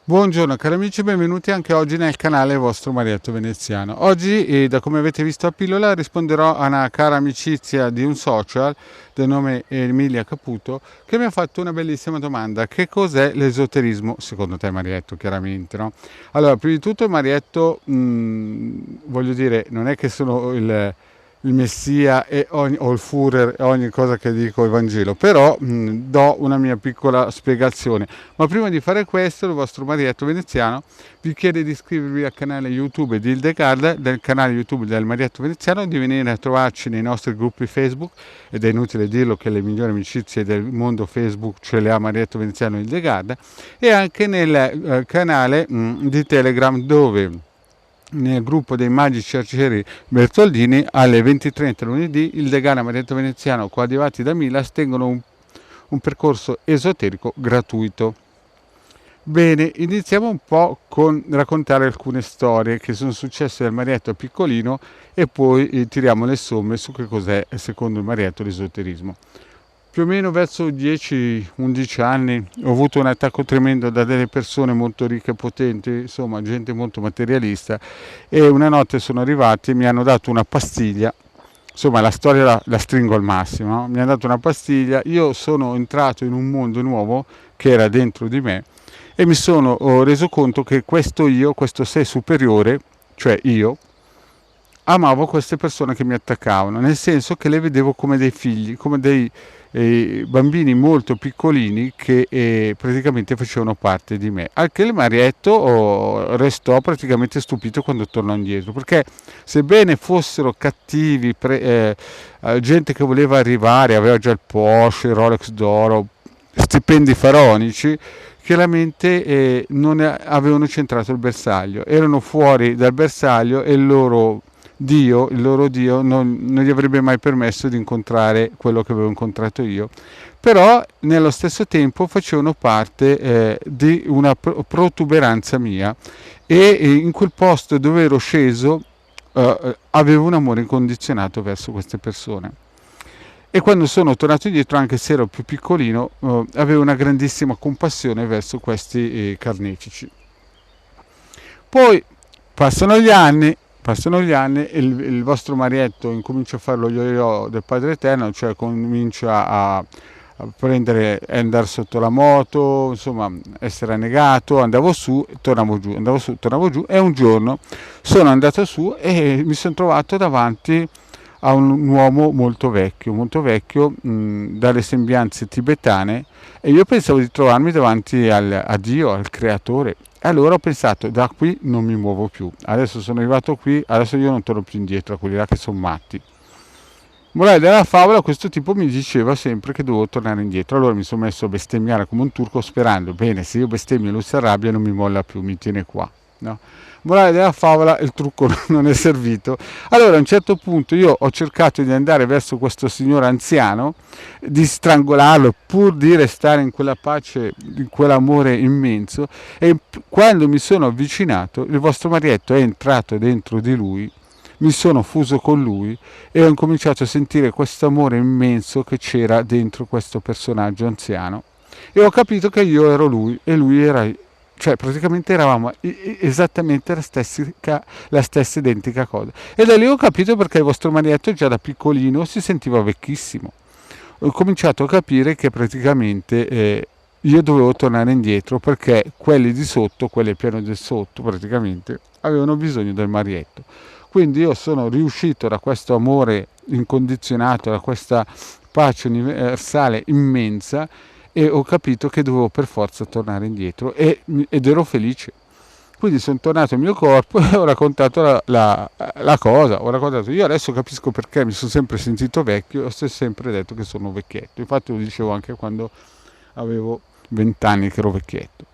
Buongiorno cari amici, benvenuti anche oggi nel canale vostro Marietto Veneziano. Oggi, da come avete visto a pillola, risponderò a una cara amicizia di un social del nome Emilia Caputo che mi ha fatto una bellissima domanda: che cos'è l'esoterismo secondo te, Marietto? Chiaramente, no? Allora, prima di tutto Marietto, voglio dire, non è che sono il Messia o il Führer e ogni cosa che dico il Vangelo, però do una mia piccola spiegazione. Ma prima di fare questo, il vostro Marietto Veneziano vi chiede di iscrivervi al canale YouTube di Hildegarda, del canale YouTube del Marietto Veneziano, di venire a trovarci nei nostri gruppi Facebook, ed è inutile dirlo che le migliori amicizie del mondo Facebook ce le ha Marietto Veneziano e Hildegarda, e anche nel canale di Telegram, dove nel gruppo dei magici arcieri Bertoldini alle 20:30 lunedì il decano Marietto Veneziano coadiuvati da Milas tengono un percorso esoterico gratuito. Bene, iniziamo un po' con raccontare alcune storie che sono successe al Marietto piccolino e poi tiriamo le somme su che cos'è secondo il Marietto l'esoterismo. Più o meno verso 10-11 anni ho avuto un attacco tremendo da delle persone molto ricche e potenti, insomma gente molto materialista, e una notte sono arrivati e mi hanno dato una pastiglia. Insomma, la storia la stringo al massimo, no? Mi hanno dato una pastiglia, io sono entrato in un mondo nuovo che era dentro di me e mi sono reso conto che questo sé superiore, cioè io, amavo queste persone che mi attaccavano, nel senso che le vedevo come dei figli, come dei bambini molto piccolini che praticamente facevano parte di me. Al che il Marietto restò praticamente stupito quando tornò indietro, perché sebbene fossero cattivi, gente che voleva arrivare, aveva già il Porsche, il Rolex d'oro, stipendi faraonici, chiaramente non avevano centrato il bersaglio, erano fuori dal bersaglio e il loro Dio non gli avrebbe mai permesso di incontrare quello che avevo incontrato io, però nello stesso tempo facevano parte di una protuberanza mia, e in quel posto dove ero sceso avevo un amore incondizionato verso queste persone. E quando sono tornato indietro, anche se ero più piccolino, avevo una grandissima compassione verso questi carnefici. Poi passano gli anni e il vostro Marietto incomincia a fare lo yo-yo del Padre Eterno, cioè comincia a prendere e andare sotto la moto, insomma essere annegato, andavo su, tornavo giù, andavo su, tornavo giù, e un giorno sono andato su e mi sono trovato davanti a un uomo molto vecchio, dalle sembianze tibetane, e io pensavo di trovarmi davanti a Dio, al creatore. E allora ho pensato, da qui non mi muovo più, adesso sono arrivato qui, adesso io non torno più indietro a quelli là che sono matti. Morale della favola, questo tipo mi diceva sempre che dovevo tornare indietro, allora mi sono messo a bestemmiare come un turco sperando, bene, se io bestemmio e lui si arrabbia non mi molla più, mi tiene qua, no? Morale della favola, il trucco non è servito. Allora a un certo punto io ho cercato di andare verso questo signore anziano, di strangolarlo pur di restare in quella pace, in quell'amore immenso, e quando mi sono avvicinato il vostro Marietto è entrato dentro di lui, mi sono fuso con lui e ho incominciato a sentire questo amore immenso che c'era dentro questo personaggio anziano, e ho capito che io ero lui e lui era, cioè praticamente eravamo esattamente la stessa identica cosa, e da lì ho capito perché il vostro Marietto già da piccolino si sentiva vecchissimo. Ho cominciato a capire che praticamente io dovevo tornare indietro, perché quelli di sotto, quelli al piano del sotto praticamente, avevano bisogno del Marietto. Quindi io sono riuscito da questo amore incondizionato, da questa pace universale immensa, e ho capito che dovevo per forza tornare indietro, ed ero felice. Quindi sono tornato al mio corpo e ho raccontato la cosa, ho raccontato, io adesso capisco perché mi sono sempre sentito vecchio e ho sempre detto che sono vecchietto, infatti lo dicevo anche quando avevo 20 anni che ero vecchietto.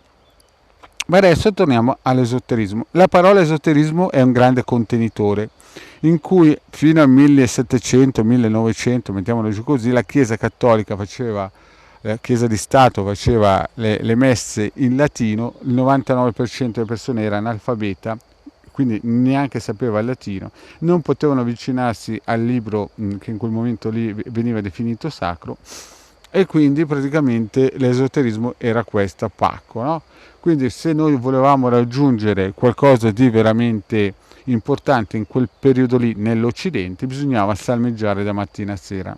Ma adesso torniamo all'esoterismo. La parola esoterismo è un grande contenitore in cui fino al 1700-1900, mettiamolo giù così, la Chiesa cattolica faceva, la Chiesa di Stato faceva le messe in latino, il 99% delle persone era analfabeta, quindi neanche sapeva il latino, non potevano avvicinarsi al libro che in quel momento lì veniva definito sacro, e quindi praticamente l'esoterismo era questo pacco, no? Quindi se noi volevamo raggiungere qualcosa di veramente importante in quel periodo lì nell'Occidente, bisognava salmeggiare da mattina a sera,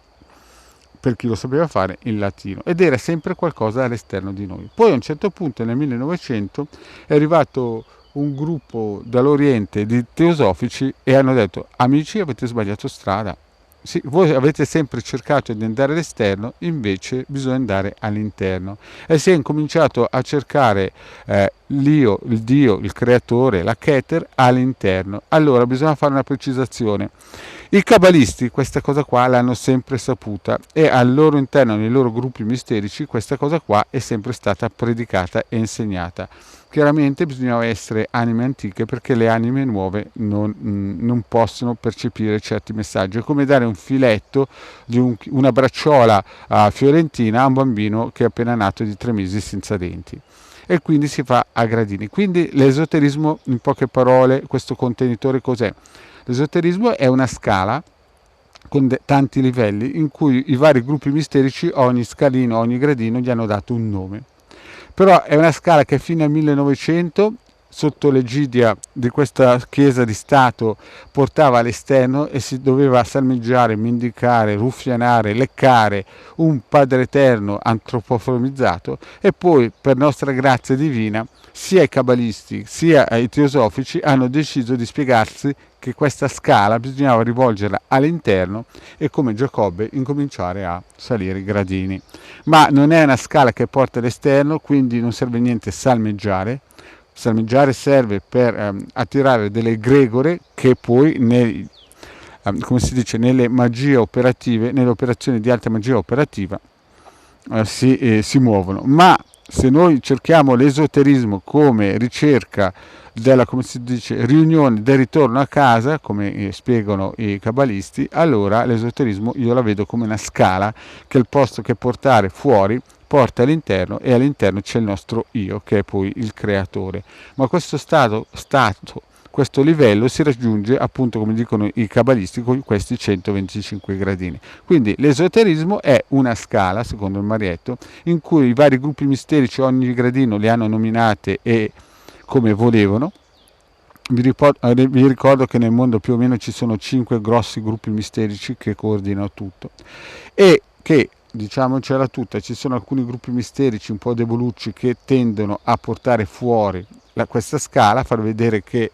per chi lo sapeva fare in latino, ed era sempre qualcosa all'esterno di noi. Poi a un certo punto nel 1900 è arrivato un gruppo dall'Oriente di teosofici e hanno detto: amici, avete sbagliato strada. Sì, voi avete sempre cercato di andare all'esterno, invece bisogna andare all'interno. E si è incominciato a cercare l'io, il Dio, il creatore, la Keter all'interno. Allora bisogna fare una precisazione. I cabalisti questa cosa qua l'hanno sempre saputa e al loro interno, nei loro gruppi misterici, questa cosa qua è sempre stata predicata e insegnata. Chiaramente bisognava essere anime antiche perché le anime nuove non possono percepire certi messaggi. È come dare un filetto di una bracciola fiorentina a un bambino che è appena nato di 3 mesi senza denti. E quindi si fa a gradini. Quindi l'esoterismo, in poche parole, questo contenitore cos'è? L'esoterismo è una scala con tanti livelli in cui i vari gruppi misterici, ogni scalino, ogni gradino gli hanno dato un nome. Però è una scala che fino al 1900, sotto l'egidia di questa chiesa di Stato, portava all'esterno e si doveva salmeggiare, mendicare, ruffianare, leccare un Padre Eterno antropoformizzato, e poi per nostra grazia divina sia i cabalisti sia i teosofici hanno deciso di spiegarsi che questa scala bisognava rivolgerla all'interno e come Giacobbe incominciare a salire i gradini. Ma non è una scala che porta all'esterno, quindi non serve niente salmeggiare. Salmeggiare serve per attirare delle egregore che poi come si dice, nelle magie operative, nelle operazioni di alta magia operativa si muovono. Ma se noi cerchiamo l'esoterismo come ricerca della, come si dice, riunione del ritorno a casa, come spiegano i cabalisti, allora l'esoterismo io la vedo come una scala che il posto che portare fuori porta all'interno, e all'interno c'è il nostro io che è poi il creatore. Ma questo questo livello si raggiunge appunto, come dicono i cabalisti, con questi 125 gradini. Quindi l'esoterismo è una scala, secondo il Marietto, in cui i vari gruppi misterici ogni gradino li hanno nominate e come volevano. Vi ricordo che nel mondo più o meno ci sono 5 grossi gruppi misterici che coordinano tutto, e che, diciamocela tutta, ci sono alcuni gruppi misterici un po' debolucci che tendono a portare fuori questa scala, a far vedere che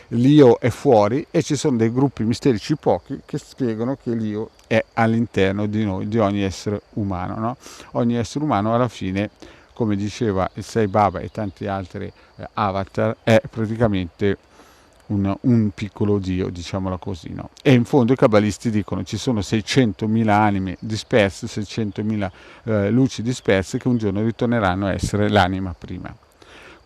l'io è fuori, e ci sono dei gruppi misterici pochi che spiegano che l'io è all'interno di noi, di ogni essere umano, no? Ogni essere umano alla fine, come diceva il Sai Baba e tanti altri avatar, è praticamente un piccolo dio, diciamola così, no? E in fondo i cabalisti dicono ci sono 600.000 anime disperse, 600.000 luci disperse che un giorno ritorneranno a essere l'anima prima.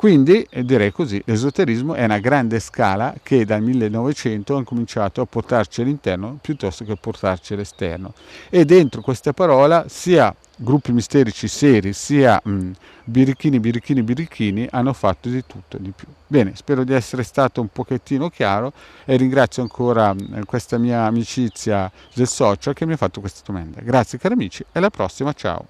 Quindi direi così, l'esoterismo è una grande scala che dal 1900 ha cominciato a portarci all'interno piuttosto che portarci all'esterno, e dentro questa parola sia gruppi misterici seri sia birichini hanno fatto di tutto e di più. Bene, spero di essere stato un pochettino chiaro e ringrazio ancora questa mia amicizia del social che mi ha fatto questa domanda. Grazie cari amici, e alla prossima, ciao!